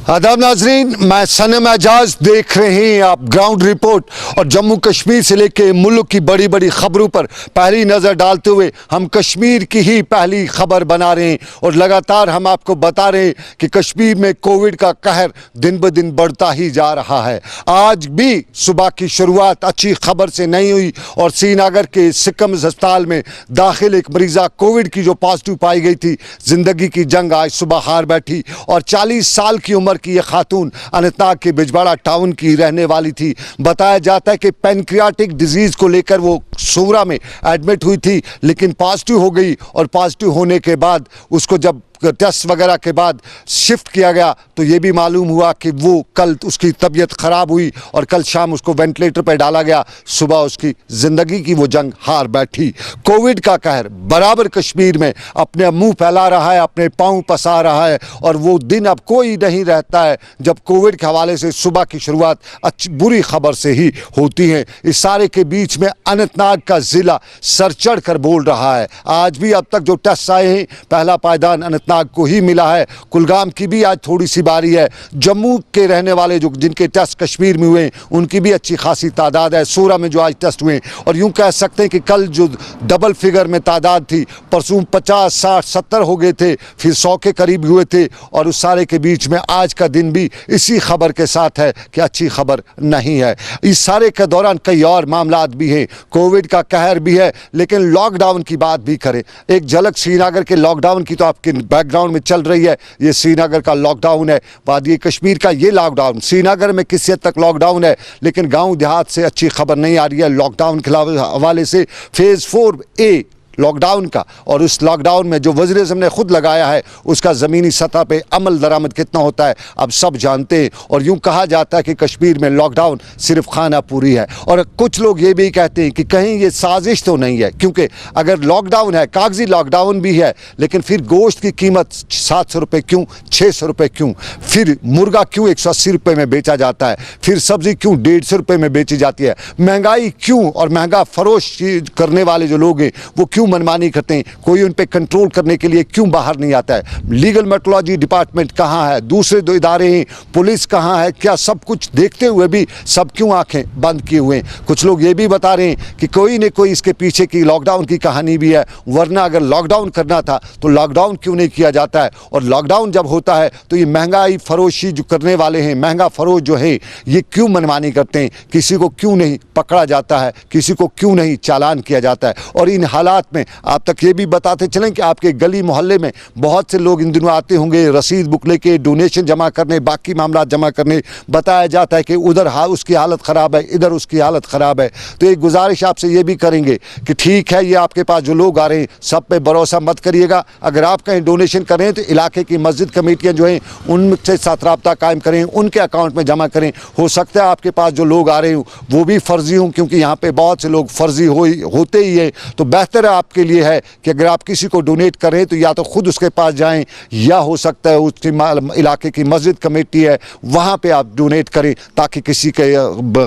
आदाब नाजरीन, मैं सनम एजाज देख रहे हैं आप ग्राउंड रिपोर्ट। और जम्मू कश्मीर से लेके मुल्क की बड़ी बड़ी खबरों पर पहली नज़र डालते हुए हम कश्मीर की ही पहली खबर बना रहे हैं और लगातार हम आपको बता रहे हैं कि कश्मीर में कोविड का कहर दिन ब दिन बढ़ता ही जा रहा है। आज भी सुबह की शुरुआत अच्छी खबर से नहीं हुई और श्रीनगर के सिकम्स अस्पताल में दाखिल एक मरीज़ा कोविड की जो पॉजिटिव पाई गई थी, ज़िंदगी की जंग आज सुबह हार बैठी। और 40 साल की उम्र की ये खातून अनंतनाग के बिजवाड़ा टाउन की रहने वाली थी। बताया जाता है कि पैनक्रियाटिक डिजीज़ को लेकर वो सोरा में एडमिट हुई थी, लेकिन पॉजिटिव हो गई और पॉजिटिव होने के बाद उसको जब टेस्ट वगैरह के बाद शिफ्ट किया गया तो ये भी मालूम हुआ कि वो कल उसकी तबीयत ख़राब हुई और कल शाम उसको वेंटिलेटर पर डाला गया। सुबह उसकी ज़िंदगी की वो जंग हार बैठी। कोविड का कहर बराबर कश्मीर में अपने मुंह फैला रहा है, अपने पांव पसा रहा है और वो दिन अब कोई नहीं रहता है जब कोविड के हवाले से सुबह की शुरुआत अच्छी बुरी खबर से ही होती है। इस सारे के बीच में अनंतनाग का ज़िला सर चढ़ कर बोल रहा है। आज भी अब तक जो टेस्ट आए हैं पहला पायदान अनंतनाग को ही मिला है। कुलगाम की भी आज थोड़ी सी बारी है। जम्मू के रहने वाले जो जिनके टेस्ट कश्मीर में हुए उनकी भी अच्छी खासी तादाद है। सोरा में जो आज टेस्ट हुए और यूं कह सकते हैं कि कल जो डबल फिगर में तादाद थी, परसों 50, 60, 70 हो गए थे, फिर 100 के करीब हुए थे। और उस सारे के बीच में आज का दिन भी इसी खबर के साथ है कि अच्छी खबर नहीं है। इस सारे के दौरान कई और मामलात भी हैं, कोविड का कहर भी है, लेकिन लॉकडाउन की बात भी करें। एक झलक श्रीनगर के लॉकडाउन की तो आपके बैकग्राउंड में चल रही है। ये श्रीनगर का लॉकडाउन है, वादी कश्मीर का ये लॉकडाउन। श्रीनगर में किसी हद तक लॉकडाउन है, लेकिन गांव देहात से अच्छी खबर नहीं आ रही है लॉकडाउन के हवाले से। फेज़ 4A लॉकडाउन का और उस लॉकडाउन में जो वज़ीर-ए-आज़म ने खुद लगाया है उसका ज़मीनी सतह पे अमल दरामद कितना होता है अब सब जानते हैं। और यूं कहा जाता है कि कश्मीर में लॉकडाउन सिर्फ खाना पूरी है। और कुछ लोग ये भी कहते हैं कि कहीं ये साजिश तो नहीं है, क्योंकि अगर लॉकडाउन है, कागजी लॉकडाउन भी है, लेकिन फिर गोश्त की कीमत 700 रुपये क्यों, 600 रुपये क्यों, फिर मुर्गा क्यों 180 रुपये में बेचा जाता है, फिर सब्ज़ी क्यों 150 रुपये में बेची जाती है, महंगाई क्यों और महंगा फरोश करने वाले जो लोग हैं वो क्यों मनमानी करते हैं, कोई उन पे कंट्रोल करने के लिए क्यों बाहर नहीं आता है। लीगल मेट्रोलॉजी डिपार्टमेंट कहाँ है, दूसरे दो इदारे हैं, पुलिस कहाँ है, क्या सब कुछ देखते हुए भी सब क्यों आंखें बंद किए हुए हैं। कुछ लोग ये भी बता रहे हैं कि कोई न कोई इसके पीछे की लॉकडाउन की कहानी भी है, वरना अगर लॉकडाउन करना था तो लॉकडाउन क्यों नहीं किया जाता है। और लॉकडाउन जब होता है तो ये महंगाई फरोशी जो करने वाले हैं, महंगा फरोश जो है, ये क्यों मनमानी करते हैं, किसी को क्यों नहीं पकड़ा जाता है, किसी को क्यों नहीं चालान किया जाता है। और इन हालात में आप तक ये भी बताते चलें कि आपके गली मोहल्ले में बहुत से लोग इन दिनों आते होंगे रसीद बुक लेके, डोनेशन जमा करने, बाकी मामला जमा करने। बताया जाता है कि उधर उसकी हालत ख़राब है, इधर उसकी हालत ख़राब है। तो एक गुजारिश आपसे ये भी करेंगे कि ठीक है, ये आपके पास जो लोग आ रहे हैं सब पे भरोसा मत करिएगा। अगर आप कहीं डोनेशन करें तो इलाके की मस्जिद कमेटियाँ जो हैं उनसे साथ रब्ता कायम करें, उनके अकाउंट में जमा करें। हो सकता है आपके पास जो लोग आ रहे हों वो भी फ़र्जी हों, क्योंकि यहाँ पर बहुत से लोग फ़र्जी होते ही हैं। तो बेहतर है आपके लिए है कि अगर आप किसी को डोनेट करें तो या तो खुद उसके पास जाएं, या हो सकता है उसके इलाके की मस्जिद कमेटी है वहाँ पे आप डोनेट करें ताकि किसी के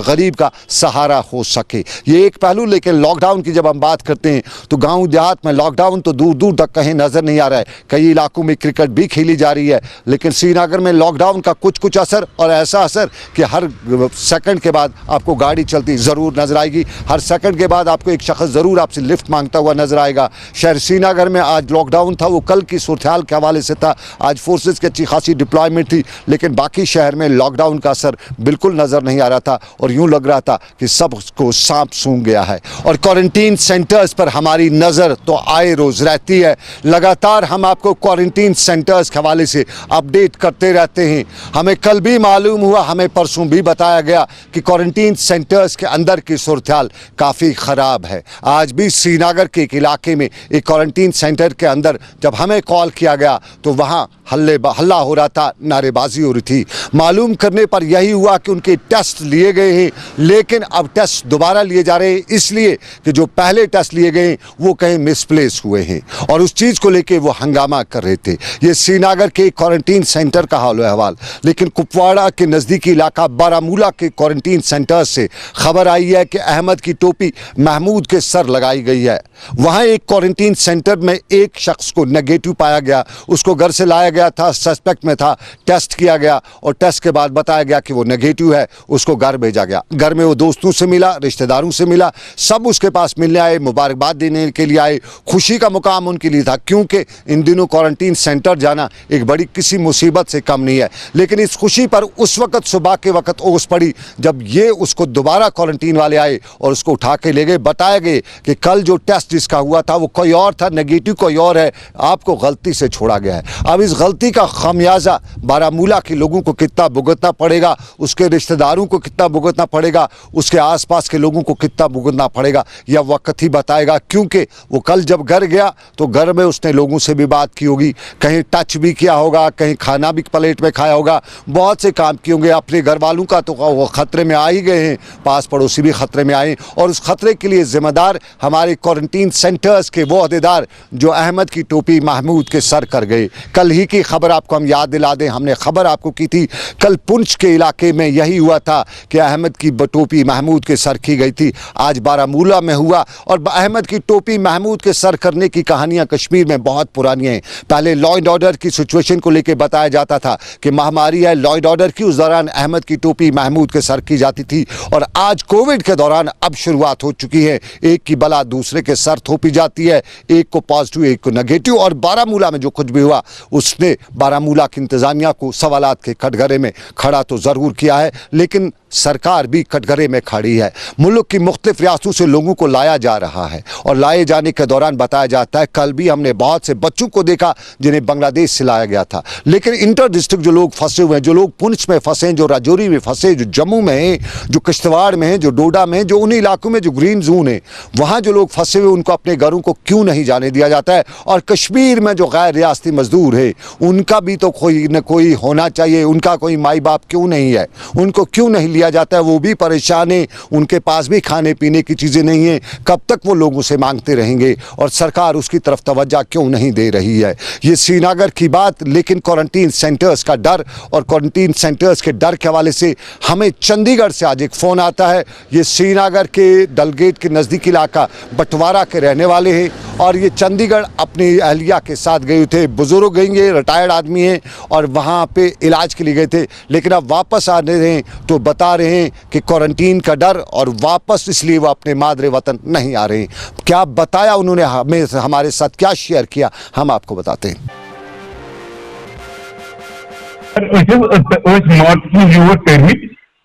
गरीब का सहारा हो सके। ये एक पहलू। लेकिन लॉकडाउन की जब हम बात करते हैं तो गांव देहात में लॉकडाउन तो दूर दूर तक कहीं नज़र नहीं आ रहा है। कई इलाकों में क्रिकेट भी खेली जा रही है, लेकिन श्रीनगर में लॉकडाउन का कुछ असर, और ऐसा असर कि हर सेकंड के बाद आपको गाड़ी चलती ज़रूर नज़र आएगी, हर सेकंड के बाद आपको एक शख्स ज़रूर आपसे लिफ्ट मांगता हुआ नज़र आएगा। शहर श्रीनगर में आज लॉकडाउन था, वो कल की सूरत-ए-हाल के हवाले से था। आज फोर्सेस की अच्छी खासी डिप्लॉयमेंट थी, लेकिन बाकी शहर में लॉकडाउन का असर बिल्कुल नज़र नहीं आ रहा था और यूं लग रहा था कि सबको सांप सूंघ गया है। और क्वारंटीन सेंटर्स पर हमारी नज़र तो आए रोज़ रहती है। लगातार हम आपको क्वारंटीन सेंटर्स के हवाले से अपडेट करते रहते हैं। हमें कल भी मालूम हुआ, हमें परसों भी बताया गया कि क्वारंटीन सेंटर्स के अंदर की सूरत-ए-हाल काफ़ी ख़राब है। आज भी श्रीनगर के एक इलाके में एक क्वारंटीन सेंटर के अंदर जब हमें कॉल किया गया तो वहाँ हल्ला हो रहा था, नारेबाजी हो रही थी। मालूम करने पर यही हुआ कि उनके टेस्ट लिए गए हैं, लेकिन अब टेस्ट दोबारा लिए जा रहे हैं, इसलिए कि जो पहले टेस्ट लिए गए वो कहीं मिसप्लेस हुए हैं और उस चीज़ को लेके वो हंगामा कर रहे थे। ये श्रीनगर के क्वारंटीन सेंटर का हाल हवाल। लेकिन कुपवाड़ा के नज़दीकी इलाका बारामूला के क्वारंटीन सेंटर से खबर आई है कि अहमद की टोपी महमूद के सर लगाई गई है। वहाँ एक क्वारंटीन सेंटर में एक शख्स को नेगेटिव पाया गया, उसको घर से लाया गया था, सस्पेक्ट में था, टेस्ट किया गया और टेस्ट के बाद बताया गया कि वो नेगेटिव है, उसको घर भेजा गया। घर में वो दोस्तों से मिला, रिश्तेदारों से मिला, सब उसके पास मिलने आए, मुबारकबाद देने के लिए आए, खुशी का मुकाम उनके लिए था, क्योंकि इन दिनों क्वारंटीन सेंटर जाना एक बड़ी किसी मुसीबत से कम नहीं है। लेकिन इस खुशी पर उस वक्त सुबह के वक्त ओस पड़ी जब ये उसको दोबारा क्वारंटीन वाले आए और उसको उठा के ले गए। बताया गए कि कल जो टेस्ट जिसका हुआ था वो कोई और था, नेगेटिव कोई और है, आपको गलती से छोड़ा गया है। अब इस गलती का खमियाजा बारामूला के लोगों को कितना भुगतना पड़ेगा, उसके रिश्तेदारों को कितना भुगतना पड़ेगा, उसके आसपास के लोगों को कितना भुगतना पड़ेगा, यह वक्त ही बताएगा। क्योंकि वो कल जब घर गया तो घर में उसने लोगों से भी बात की होगी, कहीं टच भी किया होगा, कहीं खाना भी प्लेट में खाया होगा, बहुत से काम किए होंगे। अपने घर वालों का तो वो खतरे में आ ही गए हैं, पास पड़ोसी भी खतरे में आए, और उस खतरे के लिए जिम्मेदार हमारे क्वारंटीन सेंटर्स के वो अहदेदार जो अहमद की टोपी महमूद के सर कर गए। कल ही की खबर आपको हम याद दिला दें, हमने खबर आपको की थी, कल पुंछ के इलाके में यही हुआ था कि अहमद की टोपी महमूद के सर की गई थी। आज बारामूला में हुआ, और अहमद की टोपी महमूद के सर करने की कहानियां कश्मीर में बहुत पुरानी हैं। पहले लॉ एंड ऑर्डर की सिचुएशन को लेकर बताया जाता था कि महामारी है, लॉ एंड ऑर्डर की, उस दौरान अहमद की टोपी महमूद के सर की जाती थी। और आज कोविड के दौरान अब शुरुआत हो चुकी है, एक की बला दूसरे के सर थोपी जाती है, एक को पॉजिटिव एक को नेगेटिव। और बारामूला में जो कुछ भी हुआ उसने बारामूला की इंतजामिया को सवालात के कटघरे में खड़ा तो ज़रूर किया है, लेकिन सरकार भी कटघरे में खड़ी है। मुल्क की मुख्तलिफ रियासतों से लोगों को लाया जा रहा है, और लाए जाने के दौरान बताया जाता है, कल भी हमने बहुत से बच्चों को देखा जिन्हें बांग्लादेश से लाया गया था। लेकिन इंटर डिस्ट्रिक्ट जो लोग फंसे हुए हैं, जो लोग पुंछ में फंसे, जो राजौरी में फंसे, जो जम्मू में हैं, जो किश्तवाड़ में हैं, जो डोडा में हैं, जो उन इलाकों में जो ग्रीन जोन है वहाँ जो लोग फंसे हुए, उनको अपने घरों को क्यों नहीं जाने दिया जाता है? और कश्मीर में जो गैर रियासती मजदूर है उनका भी तो कोई न कोई होना चाहिए, उनका कोई माई बाप क्यों नहीं है, उनको क्यों नहीं लिया जाता है? वो भी परेशान है, उनके पास भी खाने पीने की चीज़ें नहीं है। कब तक वो लोगों से मांगते रहेंगे, और सरकार उसकी तरफ तवज्जो क्यों नहीं दे रही है? ये श्रीनगर की बात, लेकिन क्वारंटीन सेंटर्स का डर, और क्वारंटीन सेंटर्स के डर के हवाले से हमें चंडीगढ़ से आज एक फ़ोन आता है। ये श्रीनगर के डलगेट के नज़दीक इलाका बटवारा के रहने वाले हैं, और ये चंडीगढ़ अपनी अहलिया के साथ गए थे, बुजुर्ग गएंगे, रिटायर्ड आदमी हैं, और वहाँ पे इलाज के लिए गए थे, लेकिन अब वापस आ रहे हैं तो बता रहे हैं कि क्वारंटीन का डर, और वापस इसलिए वो अपने मादरे वतन नहीं आ रहे हैं। क्या बताया उन्होंने हमें, हमारे साथ क्या शेयर किया, हम आपको बताते हैं।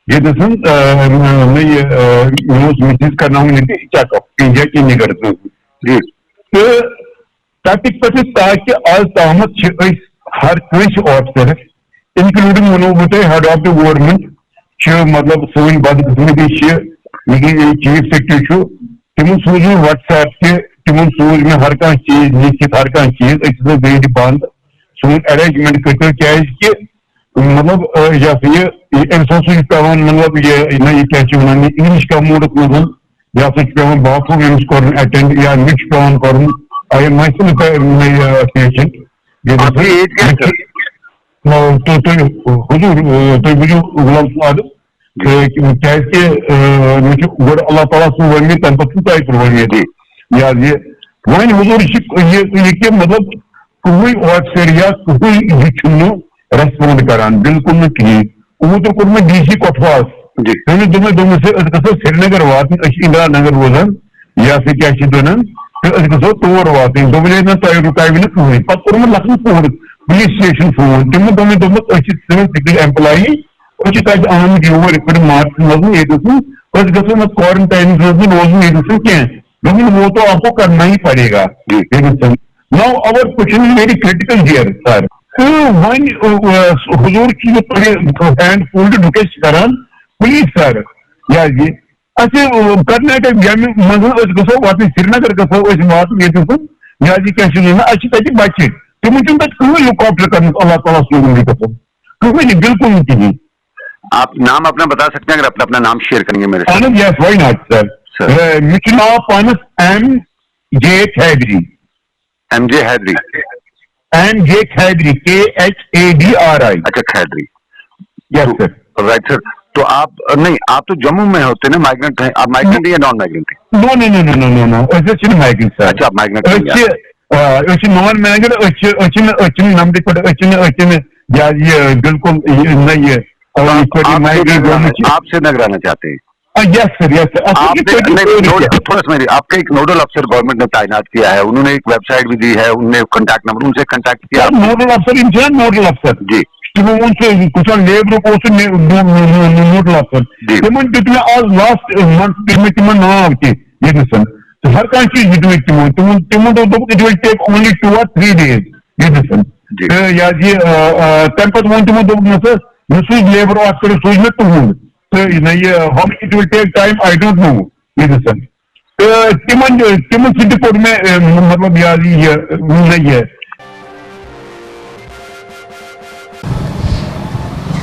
ये दसन मैं ये न्यूज़ मिस करना हूँ नहीं क्या इंडिया की नहीं करता हूँ जी तो टॉपिक पर ताकि आज तामत हर कोई ऑफिसर इंक्लूडिंग मनोबत हेड ऑफ द गवर्नमेंट मतलब सोन बदकिस्मती चीफ सेक्रेटरी तिम सूज व्हाट्सएप के तिम सूज में हर कह चीज लिखित हर कह चीज गई बंद सोन अरेंजमेंट कर क्या मतलब पेवान मतलब ये क्या इंग्लिश का मूड मज या पेवान बाथरूम कर अटेंड या मिट पेवान कर आई एम पेशेंट हुजूर तुम बुझो गुलाम साद क्या गो अल्लाह ताला सुन वन तम पे वन या ये वन हुजूर ये मतलब कोई ऑफिसर या कोई रेस्पॉन्ड करान बिल्कुल न कहें वो तो कोर में डीसी कोटवास तमें दोमे से गो श्रीनगर वात इंदिरा नगर रोजान या क्या दोन गो तौर वात दोमे ना तुम रुकाव ना कहें पे कोर लखन फोन पुलिस स्टेशन फोन तिमो दोमे सिविल सेक्रेटरी एम्प्लॉई तक आमद योर पे मार्च मज ये गो क्वारंटाइन रोजन कह वो तो आपको करना ही पड़ेगा। Now our question is very critical here sir वन हुजूर की हैंड फोल्ड रिक्वेस्ट करान प्लीज सर या जी अच्छे कर्नाटक मज गो वात श्रीनगर गो वात ये या जी क्या अच्छे बच्चे तिम कहीं लुक आफ्टर कर अल्लाह ताला सोन कहीं बिल्कुल नहीं कहीं। आप नाम अपना बता सकते हैं अगर अपना नाम शेयर करेंगे मेरे साथ? यस व्हाई नॉट सर मे नाम पानस MJ खैदरी MJ हैदरी KHADRI। अच्छा खैदरी, यस सर। Right sir. तो आप नहीं, आप तो जम्मू में होते ना, माइग्रेंट हैं आप? माइग्रेंट या नॉन माइग्रेंट हैं? No no no no no no no ऐसे छिन माइग्रेंट सर। अच्छा, आप माइग्रेंट नहीं हैं। अच्छे नॉन माइग्रेंट अच्छे नंबर पर अच्छे या ये बिल्कुल नहीं है। आप श्रीनगर रहना चाहते हैं? Yes sir, yes sir. थोड़ा समझिए, आपका एक नोडल अफसर गवर्नमेंट ने तैनात किया है, उन्होंने एक वेबसाइट भी दी है, उन्होंने कॉन्टैक्ट नंबर, उनसे कॉन्टैक्ट किया? नोडल अफसर इनसे नोडल अफसर जी, उनसे कुछ लेबर को नोडल अफसर तिमन दित मे आज लास्ट मंथ तिमन नाव ये हर कह चीज दित तिमन दोप it will take only 2 or 3 days ये या ये तम पे वो तिमो दोप न मे सूझ लेबर अफसर सूझ मे तुहुंद तो ये how it will take time I don't know ये तिमन सिद्ध कोड में मतलब यार ये नहीं है।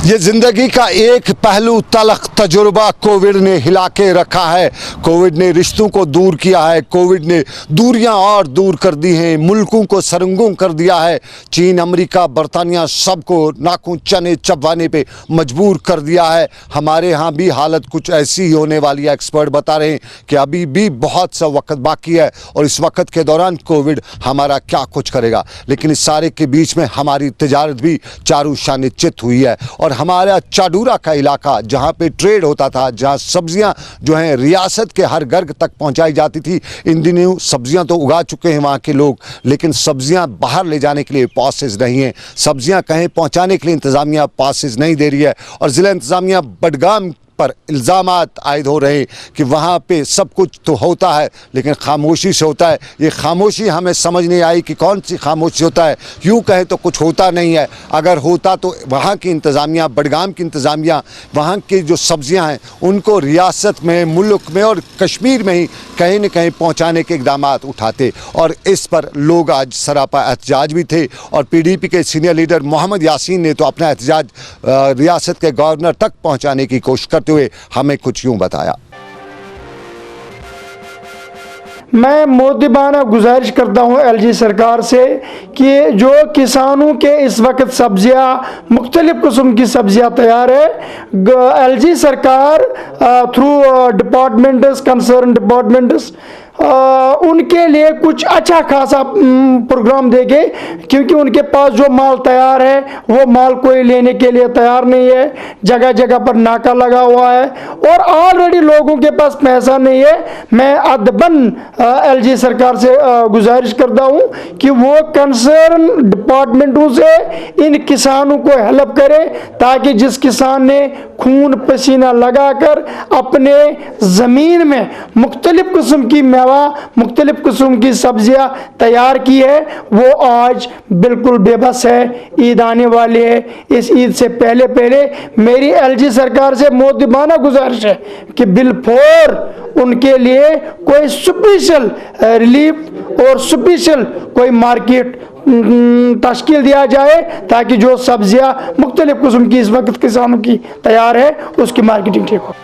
ये जिंदगी का एक पहलू तलख तजुर्बा कोविड ने हिला के रखा है। कोविड ने रिश्तों को दूर किया है, कोविड ने दूरियां और दूर कर दी हैं, मुल्कों को सरंगुम कर दिया है। चीन, अमेरिका, बरतानिया सबको नाखून चने चबवाने पे मजबूर कर दिया है। हमारे यहाँ भी हालत कुछ ऐसी ही होने वाली है। एक्सपर्ट बता रहे हैं कि अभी भी बहुत सा वक्त बाकी है और इस वक्त के दौरान कोविड हमारा क्या कुछ करेगा। लेकिन इस सारे के बीच में हमारी तिजारत भी चारू शान चित हुई है और हमारा चाडूरा का इलाका जहां पे ट्रेड होता था, जहां सब्जियां जो हैं रियासत के हर घर तक पहुंचाई जाती थी, इन दिनों सब्जियां तो उगा चुके हैं वहां के लोग, लेकिन सब्जियां बाहर ले जाने के लिए पासेज नहीं है। सब्जियां कहीं पहुंचाने के लिए इंतजामिया पासेज नहीं दे रही है और जिला इंतजामिया बडगाम पर इल्ज़ामात आयद हो रहे हैं कि वहाँ पे सब कुछ तो होता है लेकिन खामोशी से होता है। ये खामोशी हमें समझ नहीं आई कि कौन सी खामोशी होता है। यूँ कहें तो कुछ होता नहीं है, अगर होता तो वहाँ की इंतज़ामिया, बडगाम की इंतज़ामिया, वहाँ की जो सब्ज़ियाँ हैं उनको रियासत में, मुल्क में और कश्मीर में ही कहीं न कहीं पहुँचाने के इक़दाम उठाते। और इस पर लोग आज सरापा एहतजाज भी थे और PDP के सीनियर लीडर मोहम्मद यासीन ने तो अपना एहतजाज रियासत के गवर्नर तक पहुँचाने की कोशिश करते हुए हमें कुछ यूं बताया। मैं मोदिबाना गुजारिश करता हूं LG सरकार से कि जो किसानों के इस वक्त सब्जियां, मुख्तलिफ किस्म की सब्जियां तैयार है, LG सरकार थ्रू डिपार्टमेंट्स, कंसर्न डिपार्टमेंट्स उनके लिए कुछ अच्छा खासा प्रोग्राम देंगे, क्योंकि उनके पास जो माल तैयार है वो माल कोई लेने के लिए तैयार नहीं है। जगह जगह पर नाका लगा हुआ है और ऑलरेडी लोगों के पास पैसा नहीं है। मैं अदबन LG सरकार से गुजारिश करता हूं कि वो कंसर्न डिपार्टमेंटों से इन किसानों को हेल्प करे, ताकि जिस किसान ने खून पसीना लगाकर अपने ज़मीन में मुख्तलिफ किस्म की मेवा, मुख्तलिफ किस्म की सब्जियां तैयार की है, वो आज बिल्कुल बेबस है। ईद आने वाली है, इस ईद से पहले पहले मेरी LG सरकार से मोदिबाना गुजारिश है कि बिलफौर उनके लिए कोई स्पेशल रिलीफ और स्पेशल कोई मार्केट तश्कील दिया जाए, ताकि जो सब्जियां मुख्तलिफ किस्म की इस वक्त किसानों की तैयार है उसकी मार्केटिंग ठीक हो।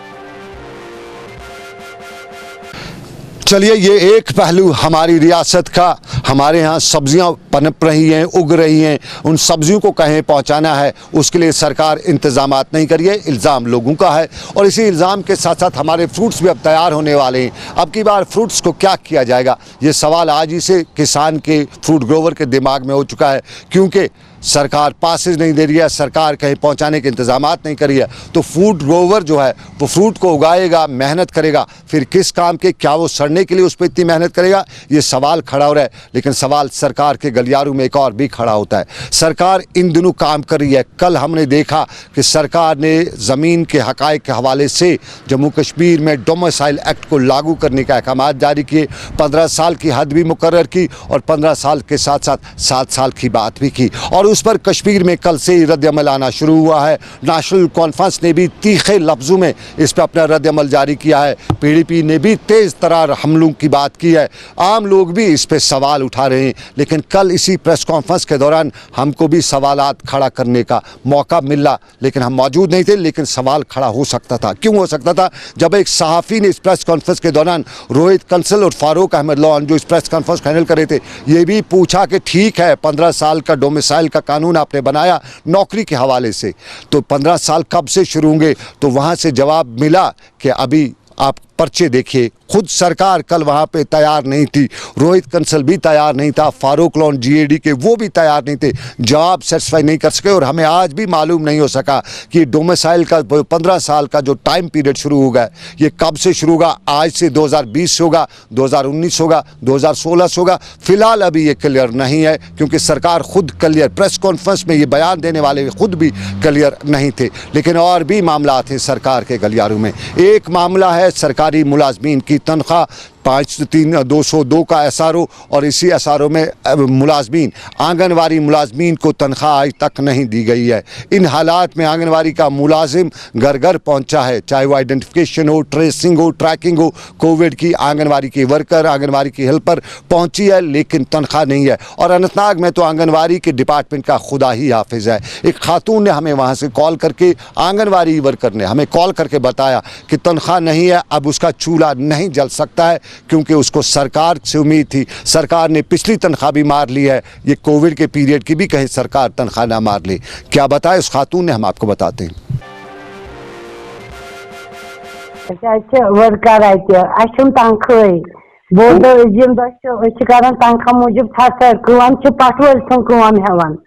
चलिए, ये एक पहलू हमारी रियासत का। हमारे यहाँ सब्जियाँ पनप रही हैं, उग रही हैं, उन सब्जियों को कहीं पहुँचाना है उसके लिए सरकार इंतज़ामात नहीं करी है, इल्ज़ाम लोगों का है। और इसी इल्ज़ाम के साथ साथ हमारे फ्रूट्स भी अब तैयार होने वाले हैं। अब की बार फ्रूट्स को क्या किया जाएगा, ये सवाल आज ही से किसान के, फ्रूट ग्रोवर के दिमाग में हो चुका है, क्योंकि सरकार पासेज नहीं दे रही है, सरकार कहीं पहुंचाने के इंतजामात नहीं करी है। तो फूड ग्रोवर जो है वो फ्रूट को उगाएगा, मेहनत करेगा, फिर किस काम के, क्या वो सड़ने के लिए उस पर इतनी मेहनत करेगा, ये सवाल खड़ा हो रहा है। लेकिन सवाल सरकार के गलियारों में एक और भी खड़ा होता है। सरकार इन दिनों काम कर रही है। कल हमने देखा कि सरकार ने ज़मीन के हक़ाइक़ के हवाले से जम्मू कश्मीर में डोमिसाइल एक्ट को लागू करने का अहकाम जारी किए, 15 साल की हद भी मुकर्रर की और 15 साल के साथ साथ 7 साल की बात भी की। और उस पर कश्मीर में कल से ही रद्द-ए-अमल आना शुरू हुआ है। नेशनल कॉन्फ्रेंस ने भी तीखे लफ्ज़ों में इस पर अपना रद्द-ए-अमल जारी किया है। PDP ने भी तेज़ तरार हमलों की बात की है। आम लोग भी इस पर सवाल उठा रहे हैं। लेकिन कल इसी प्रेस कॉन्फ्रेंस के दौरान हमको भी सवालात खड़ा करने का मौका मिला, लेकिन हम मौजूद नहीं थे। लेकिन सवाल खड़ा हो सकता था। क्यों हो सकता था? जब एक सहाफ़ी ने इस प्रेस कॉन्फ्रेंस के दौरान, रोहित कंसल और फारूक अहमद लॉन जो इस प्रेस कॉन्फ्रेंस हैंडल कर रहे थे, ये भी पूछा कि ठीक है 15 साल का डोमिसाइल का कानून आपने बनाया नौकरी के हवाले से, तो 15 साल कब से शुरू होंगे? तो वहाँ से जवाब मिला कि अभी आप पर्चे देखिए। खुद सरकार कल वहाँ पे तैयार नहीं थी, रोहित कंसल भी तैयार नहीं था, फारूक लोन जीएडी के वो भी तैयार नहीं थे, जवाब सेटिस्फाई नहीं कर सके। और हमें आज भी मालूम नहीं हो सका कि डोमिसाइल का 15 साल का जो टाइम पीरियड शुरू होगा ये कब से शुरू होगा। आज से 2020 होगा, 2019 होगा, 2016 होगा, फिलहाल अभी ये क्लियर नहीं है, क्योंकि सरकार खुद क्लियर, प्रेस कॉन्फ्रेंस में ये बयान देने वाले खुद भी क्लियर नहीं थे। लेकिन और भी मामला थे सरकार के गलियारों में। एक मामला है सरकारी मुलाजमीन की तनख्वाह 5-3-202 का एसआरओ, और इसी एसआरओ में मुलाजमीन, आंगनवाड़ी मुलाजमीन को तनख्वाह आज तक नहीं दी गई है। इन हालात में आंगनवाड़ी का मुलाजिम घर घर पहुंचा है, चाहे वो आइडेंटिफिकेशन हो, ट्रेसिंग हो, ट्रैकिंग हो, कोविड की, आंगनवाड़ी के वर्कर, आंगनवाड़ी की हेल्पर पहुंची है, लेकिन तनख्वाह नहीं है। और अनंतनाग में तो आंगनवाड़ी के डिपार्टमेंट का खुदा ही हाफिज है। एक खातून ने हमें वहाँ से कॉल करके, आंगनवाड़ी वर्कर ने हमें कॉल करके बताया कि तनख्वाह नहीं है, अब उसका चूल्हा नहीं जल सकता है, क्योंकि उसको सरकार से उम्मीद थी। सरकार ने पिछली तनख्वाह भी मार ली है, ये कोविड के पीरियड की भी कहीं सरकार तनख्वाह ना मार ले। क्या बताए उस खातून ने, हम आपको बताते हैं। वर्कर तनख्वाह बोल जिम दर तनख्वाह मूजूब पटवल हेवान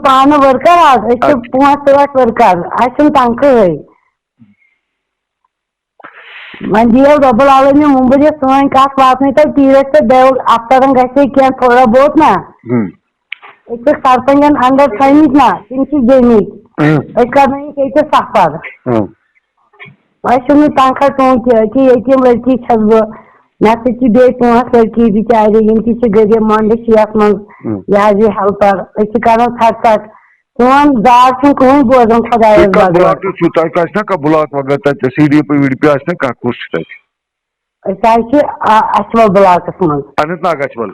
पान वर्कर आज 5-8 वर्कर तनख्वाह वन दियो रब्बुल आलमीन मुंबई सोन कत वात तो तीरस तो देव अफ्तर गए थोड़ा बहुत ना सरपंचन अंदर थमित ना तम गमित कर सफर तनख्वाह सोच कि यतीम लड़की छस बह मे बे 5 लड़की बिचारे गरीब मंड मज यह हेल्पर कर थट सोन दाद कहीं बोजान खुदा ब्लॉक वगैरह CDP अचवल ब्लॉक मज अनंतनाग अचवल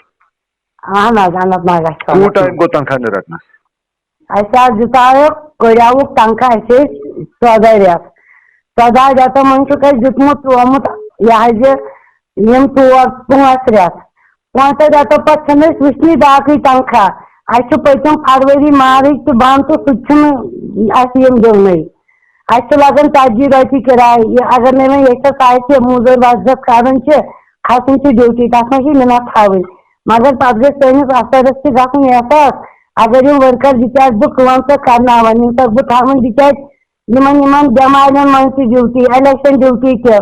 अनंतनाग कूट टाइम गो तनख्वाह न रटना दिताव कड़ावुक तनख्वाह 14 रेत 14 रेतों मन दितमुत त्रोमुत यह 5 रेत 5 रेतों पे वुचनी बाकी तनख्वाह पतम फरवरी मार्च तो बंद तो सह दिन लगन 40 रपी किराए। अगर नई एक्सरसाइज मूजर वजत कर खसन ड्यूटी तथ मिनट थी, मगर पे गई सैनिस अफसरस तहस एहसास अगर यम वर्कर बिचार बह कर बह थवन बिचार बेमारियन मन ड्यूटी, इलेक्शन ड्यूटी त।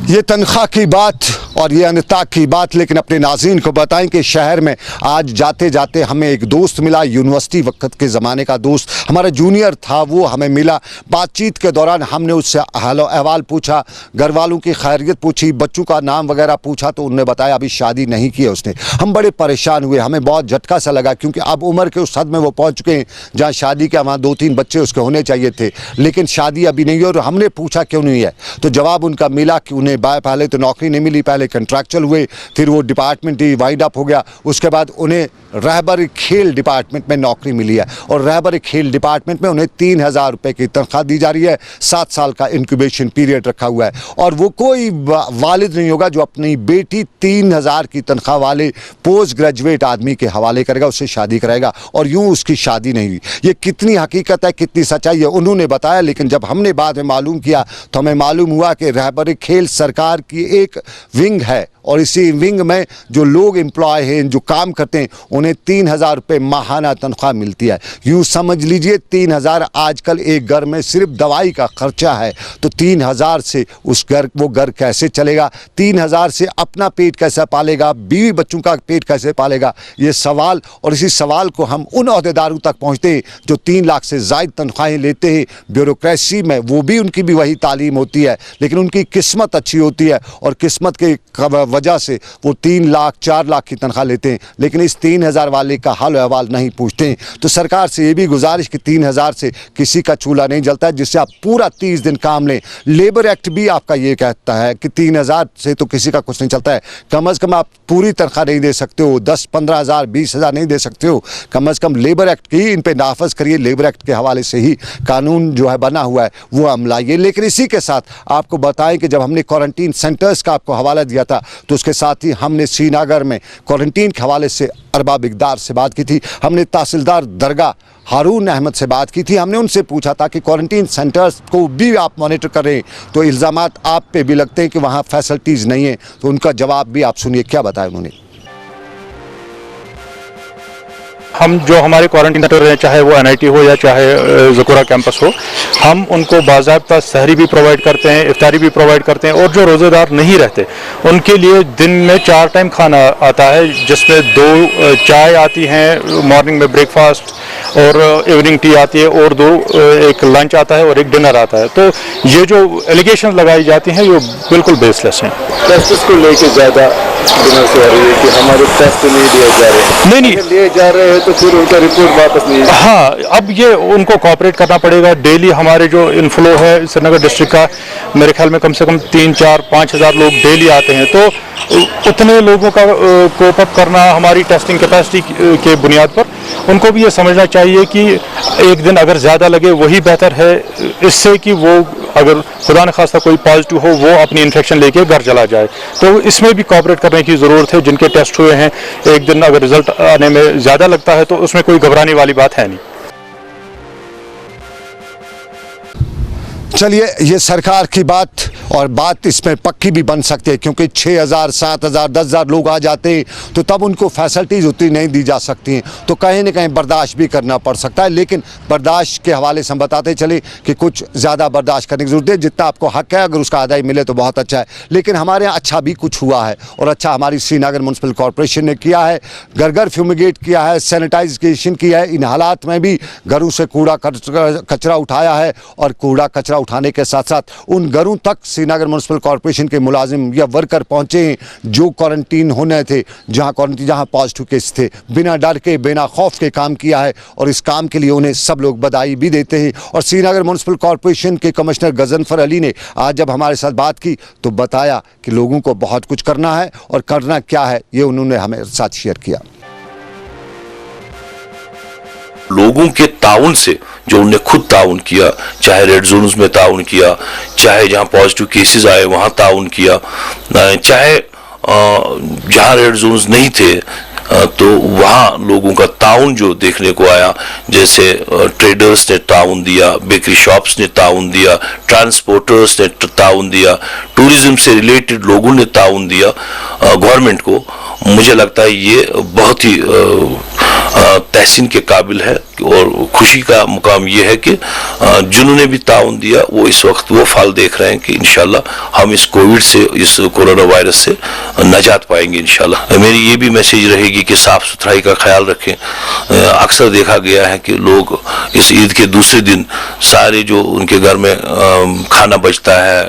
ये तनख्वाह की बात और ये अनंतनाग की बात, लेकिन अपने नाज़रीन को बताएं कि शहर में आज जाते जाते हमें एक दोस्त मिला, यूनिवर्सिटी वक्त के ज़माने का दोस्त, हमारा जूनियर था, वो हमें मिला। बातचीत के दौरान हमने उससे हाल अहवाल पूछा, घर वालों की खैरियत पूछी, बच्चों का नाम वगैरह पूछा, तो उन्होंने बताया अभी शादी नहीं की है उसने। हम बड़े परेशान हुए, हमें बहुत झटका सा लगा, क्योंकि अब उम्र के उस हद में वो पहुँच चुके हैं जहाँ शादी के वहाँ 2-3 बच्चे उसके होने चाहिए थे, लेकिन शादी अभी नहीं है। और हमने पूछा क्यों नहीं है, तो जवाब उनका मिला कि उन्हें पहले तो नौकरी नहीं मिली, पहले कंट्रैक्चुअल हुए, फिर वो डिपार्टमेंट ही वाइंड अप हो गया, उसके बाद उन्हें रहबर खेल डिपार्टमेंट में नौकरी मिली है, और रहबर खेल डिपार्टमेंट में उन्हें 3000 रुपये की तनख्वाह दी जा रही है, 7 साल का इंक्यूबेशन पीरियड रखा हुआ है। और वो कोई वालिद नहीं होगा जो अपनी बेटी 3000 की तनख्वाह वाले पोस्ट ग्रेजुएट आदमी के हवाले करेगा, उससे शादी कराएगा, और यूँ उसकी शादी नहीं हुई। ये कितनी हकीकत है, कितनी सच्चाई है, उन्होंने बताया। लेकिन जब हमने बाद में मालूम किया तो हमें मालूम हुआ कि रहबर खेल सरकार की एक विंग है, और इसी विंग में जो लोग एम्प्लॉय हैं, जो काम करते हैं, उन्हें 3000 रुपये माहाना तनख्वाह मिलती है। यूँ समझ लीजिए 3000 आजकल एक घर में सिर्फ दवाई का खर्चा है, तो 3000 से वो घर कैसे चलेगा? 3000 से अपना पेट कैसे पालेगा, बीवी बच्चों का पेट कैसे पालेगा? ये सवाल, और इसी सवाल को हम उन अहदेदारों तक पहुँचते हैं जो 3 लाख से ज़ायद तनख्वाहें लेते हैं ब्यूरोक्रेसी में। वो भी, उनकी भी वही तालीम होती है, लेकिन उनकी किस्मत अच्छी होती है, और किस्मत के वजह से वो 3 लाख 4 लाख की तनख्वाह लेते हैं, लेकिन इस 3000 वाले का हाल अहवाल नहीं पूछते हैं। तो सरकार से ये भी गुजारिश कि 3000 से किसी का चूल्हा नहीं जलता है, जिससे आप पूरा 30 दिन काम लें। लेबर एक्ट भी आपका ये कहता है कि 3000 से तो किसी का कुछ नहीं चलता है। कम से कम आप पूरी तनख्वाह नहीं दे सकते हो, 10-15 हज़ार 20 हज़ार नहीं दे सकते हो। कम से कम लेबर एक्ट की इन पे नाफज करिए। लेबर एक्ट के हवाले से ही कानून जो है बना हुआ है वो अमलाइए। लेकिन इसी के साथ आपको बताएं कि जब हमने क्वारंटीन सेंटर्स का आपको हवाला दिया था तो उसके साथ ही हमने श्रीनगर में क्वारंटीन के हवाले से अरबाब इक़दार से बात की थी। हमने तहसीलदार दरगाह हारून अहमद से बात की थी। हमने उनसे पूछा था कि क्वारंटीन सेंटर्स को भी आप मॉनिटर करें, तो इल्ज़ामात आप पे भी लगते हैं कि वहाँ फैसिलिटीज़ नहीं है। तो उनका जवाब भी आप सुनिए, क्या बताया उन्होंने। हम जो हमारे क्वारंटीन सेंटर हैं, चाहे वो NIT हो या चाहे ज़कोरा कैंपस हो, हम उनको बाज़ाब्ता सहरी भी प्रोवाइड करते हैं, इफ्तारी भी प्रोवाइड करते हैं। और जो रोज़ेदार नहीं रहते उनके लिए दिन में 4 टाइम खाना आता है, जिसमें 2 चाय आती हैं मॉर्निंग में ब्रेकफास्ट, और इवनिंग टी आती है, और 2 एक लंच आता है और एक डिनर आता है। तो ये जो एलिगेशन लगाई जाती हैं ये बिल्कुल बेसलेस हैं। टेस्ट को लेके ज़्यादा दिनों से आ रही है कि हमारे टेस्ट नहीं दिए जा रहे। नहीं लिए जा रहे हैं तो फिर उनका रिपोर्ट वापस नहीं। हाँ, अब ये उनको कोऑपरेट करना पड़ेगा। डेली हमारे जो इनफ्लो है श्रीनगर डिस्ट्रिक्ट का, मेरे ख्याल में कम से कम 3, 4, 5 हज़ार लोग डेली आते हैं। तो उतने लोगों का कोप अप करना हमारी टेस्टिंग कैपेसिटी के बुनियाद पर, उनको भी ये समझना चाहिए कि एक दिन अगर ज़्यादा लगे वही बेहतर है, इससे कि वो अगर खुदा न खास्ता कोई पॉजिटिव हो वो अपनी इन्फेक्शन लेके घर चला जाए। तो इसमें भी कोऑपरेट करने की ज़रूरत है। जिनके टेस्ट हुए हैं, एक दिन अगर रिजल्ट आने में ज़्यादा लगता है तो उसमें कोई घबराने वाली बात है नहीं। चलिए, ये सरकार की बात, और बात इसमें पक्की भी बन सकती है, क्योंकि 6000, 7000, 10,000 लोग आ जाते हैं तो तब उनको फैसिलिटीज़ उतनी नहीं दी जा सकती हैं। तो कहीं ना कहीं बर्दाश्त भी करना पड़ सकता है। लेकिन बर्दाश्त के हवाले से हम बताते चले कि कुछ ज़्यादा बर्दाश्त करने की ज़रूरत है। जितना आपको हक है, अगर उसका आदाई मिले तो बहुत अच्छा है। लेकिन हमारे यहाँ अच्छा भी कुछ हुआ है, और अच्छा हमारी श्रीनगर म्यूनसिपल कॉरपोरेशन ने किया है। घर घर फ्यूमिगेट किया है, सैनिटाइजेशन किया है। इन हालात में भी घरों से कूड़ा कचरा उठाया है, और कूड़ा कचरा उठाने के साथ साथ उन घरों तक श्रीनगर म्यूनसिपल कॉरपोरेशन के मुलाजिम या वर्कर पहुंचे हैं जो क्वारंटीन होने थे, जहां पॉजिटिव केस थे। बिना डर के, बिना खौफ के काम किया है, और इस काम के लिए उन्हें सब लोग बधाई भी देते हैं। और श्रीनगर म्यूनसिपल कॉरपोरेशन के कमिश्नर गजनफर अली ने आज जब हमारे साथ बात की तो बताया कि लोगों को बहुत कुछ करना है, और करना क्या है ये उन्होंने हमें साथ शेयर किया। लोगों के ताउन से, जो उन्होंने खुद ताउन किया, चाहे रेड जोन्स में ताउन किया, चाहे जहां पॉजिटिव केसेस आए वहां ताउन किया, चाहे जहां रेड जोन्स नहीं थे तो वहाँ लोगों का ताउन जो देखने को आया। जैसे ट्रेडर्स ने ताउन दिया, बेकरी शॉप्स ने ताउन दिया, ट्रांसपोर्टर्स ने ताउन दिया, टूरिज्म से रिलेटेड लोगों ने ताउन दिया गवर्नमेंट को। मुझे लगता है ये बहुत ही तहसीन के काबिल है, और खुशी का मुकाम ये है कि जिन्होंने भी ताउन दिया वो इस वक्त वो फल देख रहे हैं कि इंशाल्लाह हम इस कोविड से, इस कोरोना वायरस से नजात पाएंगे इंशाल्लाह। मेरी ये भी मैसेज रहेगी कि साफ सुथराई का ख्याल रखें। अक्सर देखा गया है कि लोग इस ईद के दूसरे दिन सारे जो उनके घर में खाना बचता है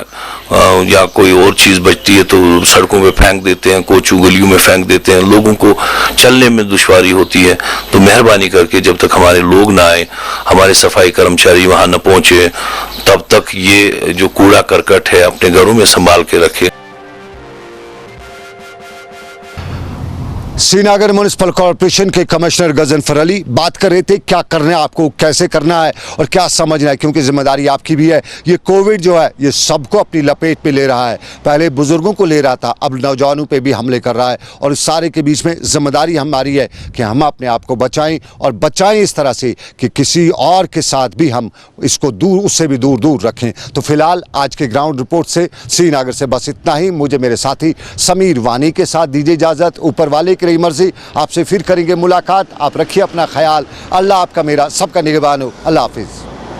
या कोई और चीज़ बचती है तो सड़कों में फेंक देते हैं, कोचू गलियों में फेंक देते हैं। लोगों को चलने में दुश्वारी होती है। तो मेहरबानी करके जब तक हमारे लोग ना आए, हमारे सफाई कर्मचारी वहाँ न पहुँचे, तब तक ये जो कूड़ा करकट है अपने घरों में संभाल के रखें। श्रीनगर म्यूनसिपल कॉरपोरेशन के कमिश्नर गजनफर अली बात कर रहे थे क्या करना है आपको, कैसे करना है और क्या समझना है, क्योंकि जिम्मेदारी आपकी भी है। ये कोविड जो है ये सबको अपनी लपेट पे ले रहा है। पहले बुजुर्गों को ले रहा था, अब नौजवानों पे भी हमले कर रहा है, और इस सारे के बीच में जिम्मेदारी हमारी है कि हम अपने आप को बचाएं, और बचाएं इस तरह से कि किसी और के साथ भी हम इसको दूर, उससे भी दूर दूर रखें। तो फिलहाल आज के ग्राउंड रिपोर्ट से श्रीनगर से बस इतना ही। मुझे मेरे साथी समीर वानी के साथ दीजिए इजाज़त। ऊपर वाले की रही मर्जी, आपसे फिर करेंगे मुलाकात। आप रखिए अपना ख्याल। अल्लाह आपका मेरा सबका निगहबान हो। अल्लाह हाफिज़।